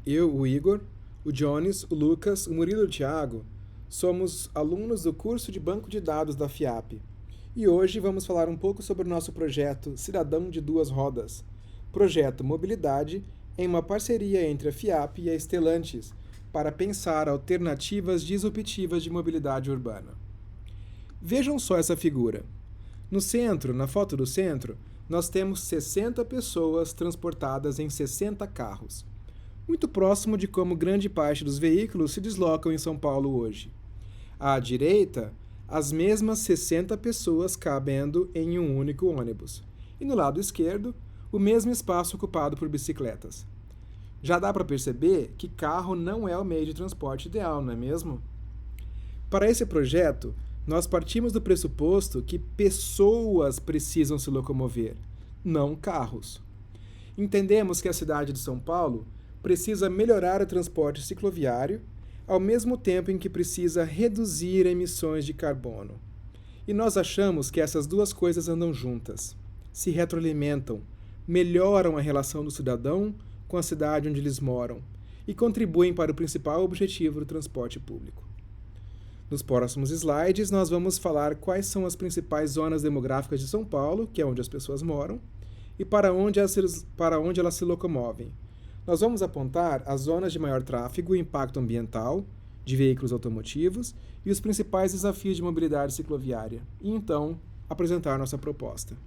Eu, o Igor, o Jones, o Lucas, o Murilo e o Thiago, somos alunos do curso de Banco de Dados da FIAP. E hoje vamos falar um pouco sobre o nosso projeto Cidadão de Duas Rodas, projeto Mobilidade em uma parceria entre a FIAP e a Stellantis, para pensar alternativas disruptivas de mobilidade urbana. Vejam só essa figura. No centro, na foto do centro, nós temos 60 pessoas transportadas em 60 carros, muito próximo de como grande parte dos veículos se deslocam em São Paulo hoje. À direita, as mesmas 60 pessoas cabendo em um único ônibus, e no lado esquerdo, o mesmo espaço ocupado por bicicletas. Já dá para perceber que carro não é o meio de transporte ideal, não é mesmo? Para esse projeto, nós partimos do pressuposto que pessoas precisam se locomover, não carros. Entendemos que a cidade de São Paulo precisa melhorar o transporte cicloviário, ao mesmo tempo em que precisa reduzir emissões de carbono. E nós achamos que essas duas coisas andam juntas, se retroalimentam, melhoram a relação do cidadão com a cidade onde eles moram e contribuem para o principal objetivo do transporte público. Nos próximos slides, nós vamos falar quais são as principais zonas demográficas de São Paulo, que é onde as pessoas moram, e para onde elas se locomovem. Nós vamos apontar as zonas de maior tráfego e impacto ambiental de veículos automotivos e os principais desafios de mobilidade cicloviária, e então apresentar nossa proposta.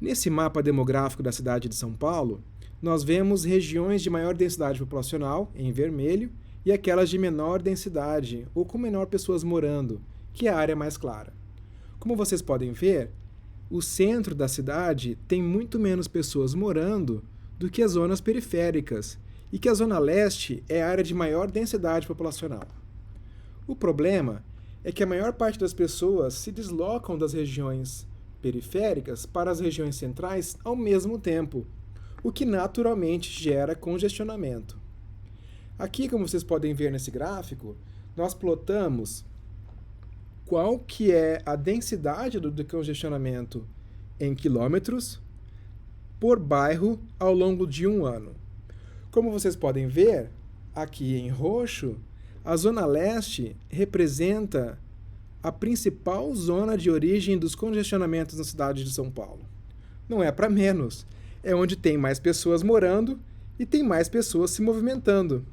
Nesse mapa demográfico da cidade de São Paulo, nós vemos regiões de maior densidade populacional, em vermelho, e aquelas de menor densidade, ou com menor pessoas morando, que é a área mais clara. Como vocês podem ver, o centro da cidade tem muito menos pessoas morando do que as zonas periféricas, e que a zona leste é a área de maior densidade populacional. O problema é que a maior parte das pessoas se deslocam das regiões periféricas para as regiões centrais ao mesmo tempo, o que naturalmente gera congestionamento. Aqui, como vocês podem ver nesse gráfico, nós plotamos qual que é a densidade do congestionamento em quilômetros por bairro ao longo de um ano. Como vocês podem ver, aqui em roxo, a Zona Leste representa a principal zona de origem dos congestionamentos na cidade de São Paulo. Não é para menos, é onde tem mais pessoas morando e tem mais pessoas se movimentando.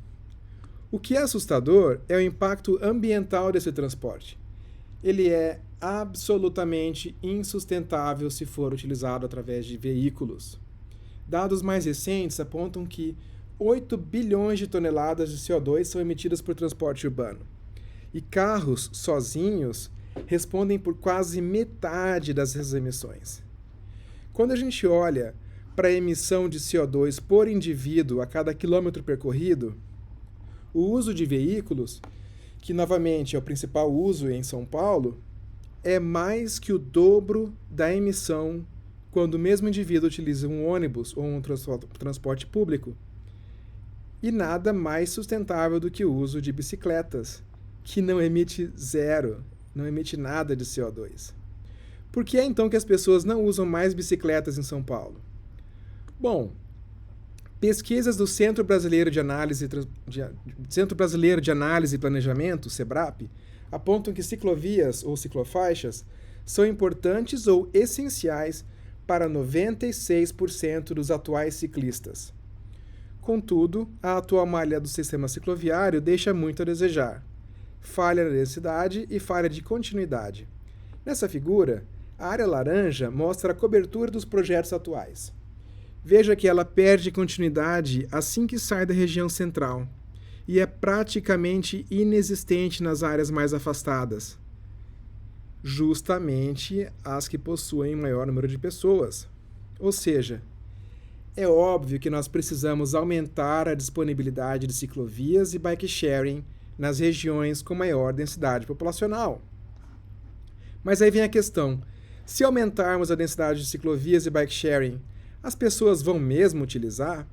O que é assustador é o impacto ambiental desse transporte. Ele é absolutamente insustentável se for utilizado através de veículos. Dados mais recentes apontam que 8 bilhões de toneladas de CO2 são emitidas por transporte urbano. E carros sozinhos respondem por quase metade dessas emissões. Quando a gente olha para a emissão de CO2 por indivíduo a cada quilômetro percorrido, o uso de veículos, que novamente é o principal uso em São Paulo, é mais que o dobro da emissão quando o mesmo indivíduo utiliza um ônibus ou um transporte público. E nada mais sustentável do que o uso de bicicletas, que não emite zero, não emite nada de CO2. Por que é então que as pessoas não usam mais bicicletas em São Paulo? Bom, pesquisas do Centro Brasileiro de Análise e Planejamento, SEBRAP, apontam que ciclovias ou ciclofaixas são importantes ou essenciais para 96% dos atuais ciclistas. Contudo, a atual malha do sistema cicloviário deixa muito a desejar. Falha na densidade e falha de continuidade. Nessa figura, a área laranja mostra a cobertura dos projetos atuais. Veja que ela perde continuidade assim que sai da região central e é praticamente inexistente nas áreas mais afastadas, justamente as que possuem maior número de pessoas. Ou seja, é óbvio que nós precisamos aumentar a disponibilidade de ciclovias e bike sharing nas regiões com maior densidade populacional. Mas aí vem a questão: se aumentarmos a densidade de ciclovias e bike sharing, as pessoas vão mesmo utilizar?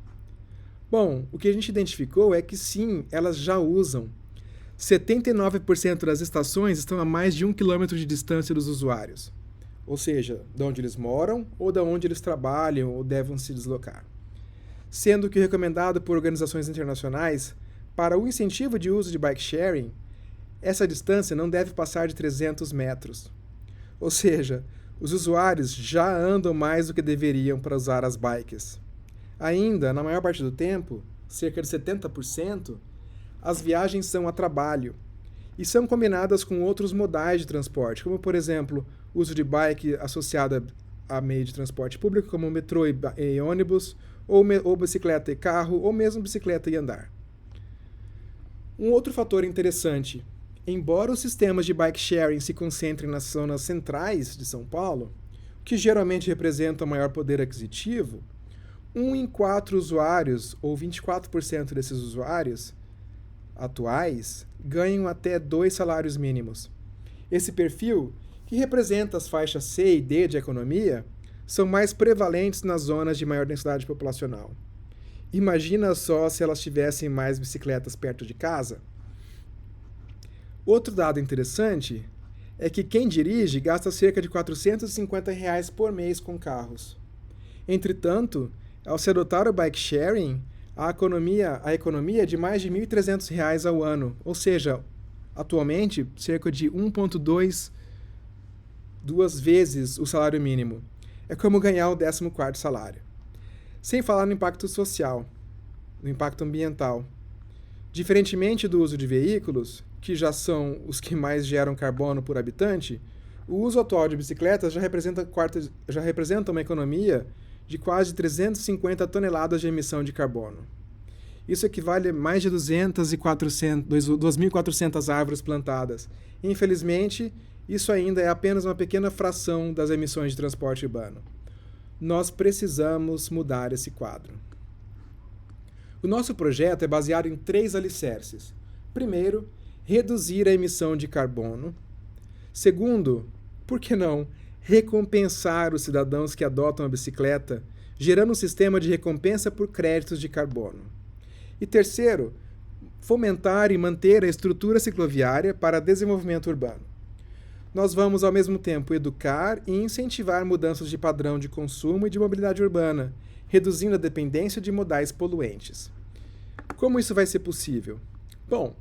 Bom, o que a gente identificou é que sim, elas já usam. 79% das estações estão a mais de 1 km de distância dos usuários, ou seja, de onde eles moram ou de onde eles trabalham ou devem se deslocar. sendo que o recomendado por organizações internacionais para o incentivo de uso de bike sharing, essa distância não deve passar de 300 metros. Ou seja, os usuários já andam mais do que deveriam para usar as bikes. Ainda, na maior parte do tempo, cerca de 70%, as viagens são a trabalho e são combinadas com outros modais de transporte, como, por exemplo, o uso de bike associada a meio de transporte público, como metrô e ônibus, ou bicicleta e carro, ou mesmo bicicleta e andar. Um outro fator interessante: embora os sistemas de bike sharing se concentrem nas zonas centrais de São Paulo, que geralmente representam maior poder aquisitivo, 1 em 4 usuários, ou 24% desses usuários atuais, ganham até 2 salários mínimos. Esse perfil, que representa as faixas C e D de economia, são mais prevalentes nas zonas de maior densidade populacional. Imagina só se elas tivessem mais bicicletas perto de casa. Outro dado interessante é que quem dirige gasta cerca de R$ 450 por mês com carros. Entretanto, ao se adotar o bike sharing, a economia é de mais de R$ 1.300 ao ano, ou seja, atualmente cerca de 1,2 vezes o salário mínimo. É como ganhar o 14º salário. Sem falar no impacto social, no impacto ambiental. Diferentemente do uso de veículos, que já são os que mais geram carbono por habitante, o uso atual de bicicletas já representa uma economia de quase 350 toneladas de emissão de carbono. Isso equivale a mais de 2.400 árvores plantadas. Infelizmente, isso ainda é apenas uma pequena fração das emissões de transporte urbano. Nós precisamos mudar esse quadro. O nosso projeto é baseado em 3 alicerces. Primeiro, reduzir a emissão de carbono. Segundo, por que não, recompensar os cidadãos que adotam a bicicleta, gerando um sistema de recompensa por créditos de carbono. E terceiro, fomentar e manter a estrutura cicloviária para desenvolvimento urbano. Nós vamos, ao mesmo tempo, educar e incentivar mudanças de padrão de consumo e de mobilidade urbana, reduzindo a dependência de modais poluentes. Como isso vai ser possível? Bom,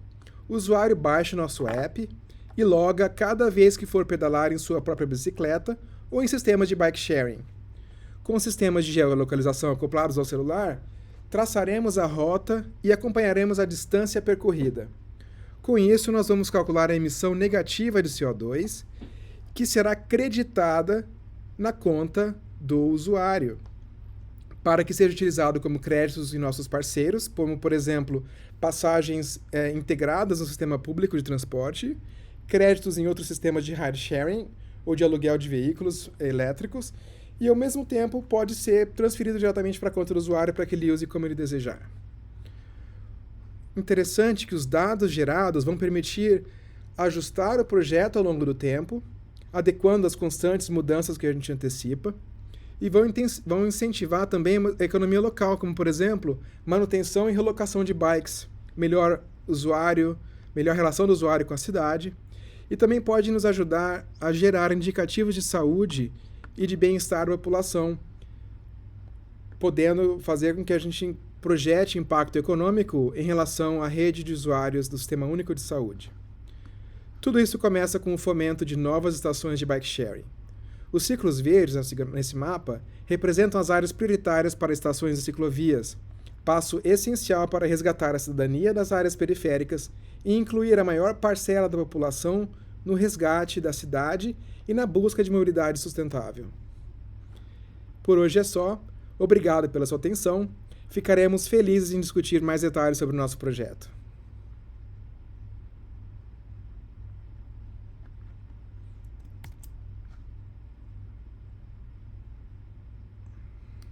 o usuário baixa nosso app e loga cada vez que for pedalar em sua própria bicicleta ou em sistemas de bike sharing. Com sistemas de geolocalização acoplados ao celular, traçaremos a rota e acompanharemos a distância percorrida. Com isso, nós vamos calcular a emissão negativa de CO2, que será creditada na conta do usuário, para que seja utilizado como créditos em nossos parceiros, como, por exemplo, passagens integradas no sistema público de transporte, créditos em outros sistemas de ride sharing ou de aluguel de veículos elétricos, e ao mesmo tempo pode ser transferido diretamente para a conta do usuário para que ele use como ele desejar. Interessante que os dados gerados vão permitir ajustar o projeto ao longo do tempo, adequando as constantes mudanças que a gente antecipa, e vão incentivar também a economia local, como, por exemplo, manutenção e relocação de bikes, melhor relação do usuário com a cidade, e também pode nos ajudar a gerar indicativos de saúde e de bem-estar da população, podendo fazer com que a gente projete impacto econômico em relação à rede de usuários do Sistema Único de Saúde. Tudo isso começa com o fomento de novas estações de bike sharing. Os ciclos verdes nesse mapa representam as áreas prioritárias para estações de ciclovias, passo essencial para resgatar a cidadania das áreas periféricas e incluir a maior parcela da população no resgate da cidade e na busca de mobilidade sustentável. Por hoje é só. Obrigado pela sua atenção. Ficaremos felizes em discutir mais detalhes sobre o nosso projeto.